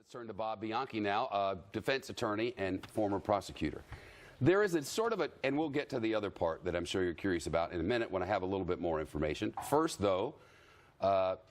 Let's turn to Bob Bianchi now, defense attorney and former prosecutor. There is a sort of and we'll get to the other part that I'm sure you're curious about in a minute when I have a little bit more information. First, though,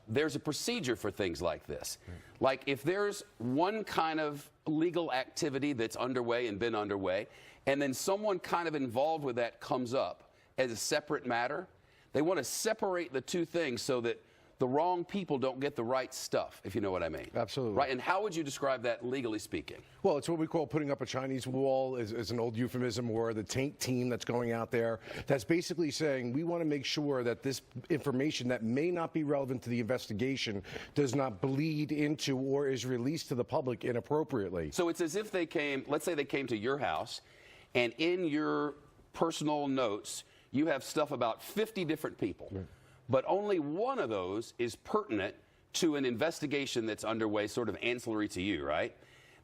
there's a procedure for things like this. Like if there's one kind of legal activity that's underway and been underway, and then someone kind of involved with that comes up as a separate matter, they want to separate the two things so that the wrong people don't get the right stuff, if you know what I mean. Absolutely. Right, and how would you describe that legally speaking? Well, it's what we call putting up a Chinese wall, is an old euphemism, or the Taint Team that's going out there that's basically saying we want to make sure that this information that may not be relevant to the investigation does not bleed into or is released to the public inappropriately. So it's as if they came, let's say they came to your house, and in your personal notes, you have stuff about 50 different people. Right. But only one of those is pertinent to an investigation that's underway, sort of ancillary to you, right?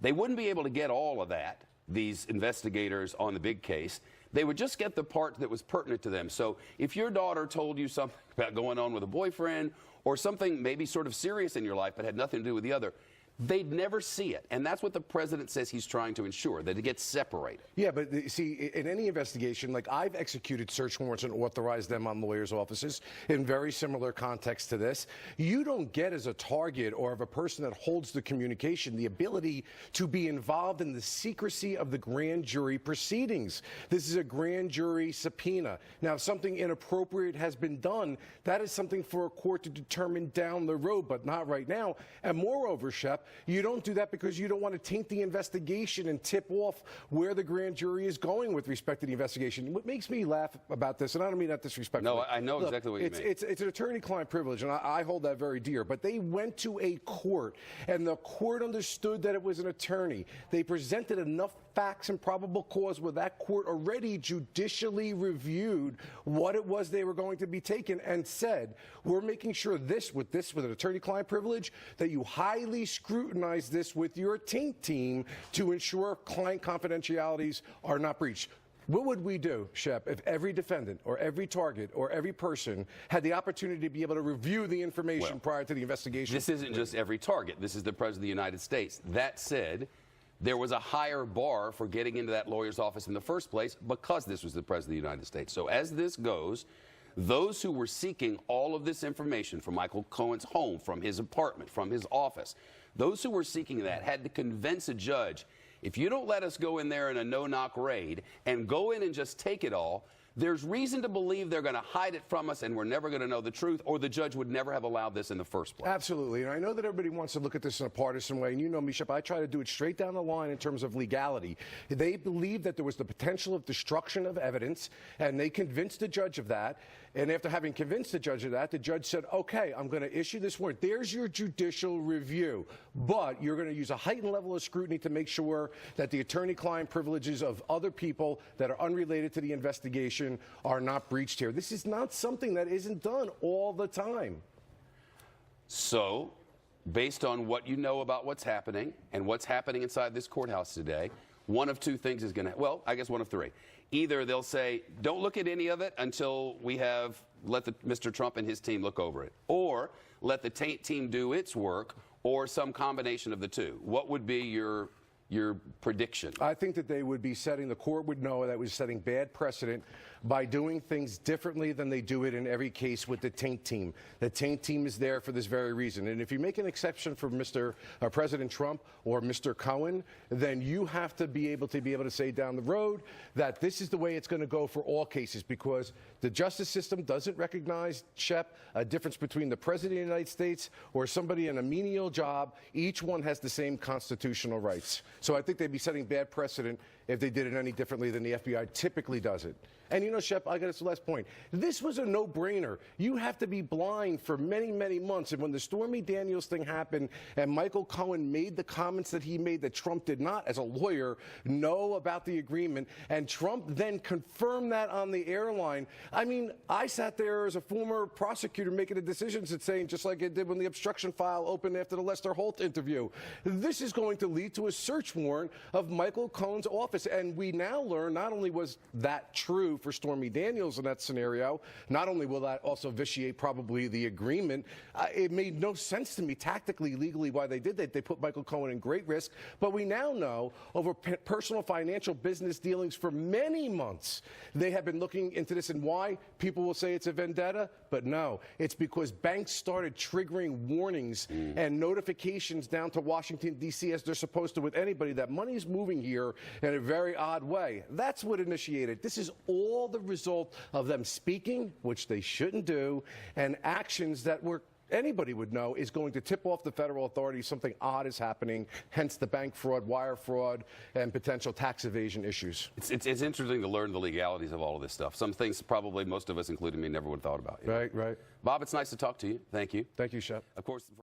They wouldn't be able to get all of that, these investigators on the big case. They would just get the part that was pertinent to them. So if your daughter told you something about going on with a boyfriend or something maybe sort of serious in your life but had nothing to do with the other, they'd never see it. And that's what the president says he's trying to ensure, that it gets separated. Yeah, but see, in any investigation, like I've executed search warrants and authorized them on lawyers' offices in very similar context to this. You don't get as a target or of a person that holds the communication the ability to be involved in the secrecy of the grand jury proceedings. This is a grand jury subpoena. Now, if something inappropriate has been done, that is something for a court to determine down the road, but not right now. And moreover, Shep, you don't do that because you don't want to taint the investigation and tip off where the grand jury is going with respect to the investigation. What makes me laugh about this, and I don't mean that disrespectfully. No, I know exactly what you mean. It's an attorney-client privilege, and I hold that very dear. But they went to a court, and the court understood that it was an attorney. They presented enough facts and probable cause where that court already judicially reviewed what it was they were going to be taking and said, we're making sure with an attorney-client privilege, that you highly scrutinize this with your Taint Team to ensure client confidentialities are not breached. What would we do, Shep, if every defendant or every target or every person had the opportunity to be able to review the information prior to the investigation? This isn't just every target. This is the President of the United States. That said, there was a higher bar for getting into that lawyer's office in the first place because this was the President of the United States. So as this goes, those who were seeking all of this information from Michael Cohen's home, from his apartment, from his office, those who were seeking that had to convince a judge, if you don't let us go in there in a no-knock raid and go in and just take it all, there's reason to believe they're going to hide it from us and we're never going to know the truth, or the judge would never have allowed this in the first place. Absolutely. And I know that everybody wants to look at this in a partisan way. And you know me, Shep, I try to do it straight down the line in terms of legality. They believed that there was the potential of destruction of evidence, and they convinced the judge of that. And after having convinced the judge of that, the judge said, okay, I'm going to issue this warrant. There's your judicial review. But you're going to use a heightened level of scrutiny to make sure that the attorney-client privileges of other people that are unrelated to the investigation are not breached here. This is not something that isn't done all the time. So, based on what you know about what's happening and what's happening inside this courthouse today, one of two things is going to, well, I guess one of three. Either they'll say, don't look at any of it until we have let Mr. Trump and his team look over it, or let the Taint Team do its work, or some combination of the two. What would be your prediction? I think that they would be the court would know that was setting bad precedent by doing things differently than they do it in every case with the Taint Team. The Taint Team is there for this very reason. And if you make an exception for President Trump or Mr. Cohen, then you have to be able to say down the road that this is the way it's going to go for all cases, because the justice system doesn't recognize, Shep, a difference between the President of the United States or somebody in a menial job. Each one has the same constitutional rights. So I think they'd be setting bad precedent if they did it any differently than the FBI typically does it. And you know, Shep, I got this last point. This was a no-brainer. You have to be blind for many, many months. And when the Stormy Daniels thing happened and Michael Cohen made the comments that he made that Trump did not, as a lawyer, know about the agreement, and Trump then confirmed that on the airline. I mean, I sat there as a former prosecutor making the decisions and saying, just like it did when the obstruction file opened after the Lester Holt interview, this is going to lead to a search warrant of Michael Cohen's office. And we now learn not only was that true for Stormy Daniels in that scenario. Not only will that also vitiate probably the agreement, it made no sense to me tactically, legally, why they did that. They put Michael Cohen in great risk. But we now know over personal financial business dealings for many months, they have been looking into this, and why people will say it's a vendetta, but no, it's because banks started triggering warnings and notifications down to Washington, D.C., as they're supposed to with anybody, that money is moving here in a very odd way. That's what initiated. This is all the result of them speaking, which they shouldn't do, and actions that were anybody would know is going to tip off the federal authorities something odd is happening, hence the bank fraud, wire fraud, and potential tax evasion issues. It's interesting to learn the legalities of all of this stuff. Some things probably most of us, including me, never would have thought about. Right, right. Bob, it's nice to talk to you. Thank you. Thank you, Shep. Of course.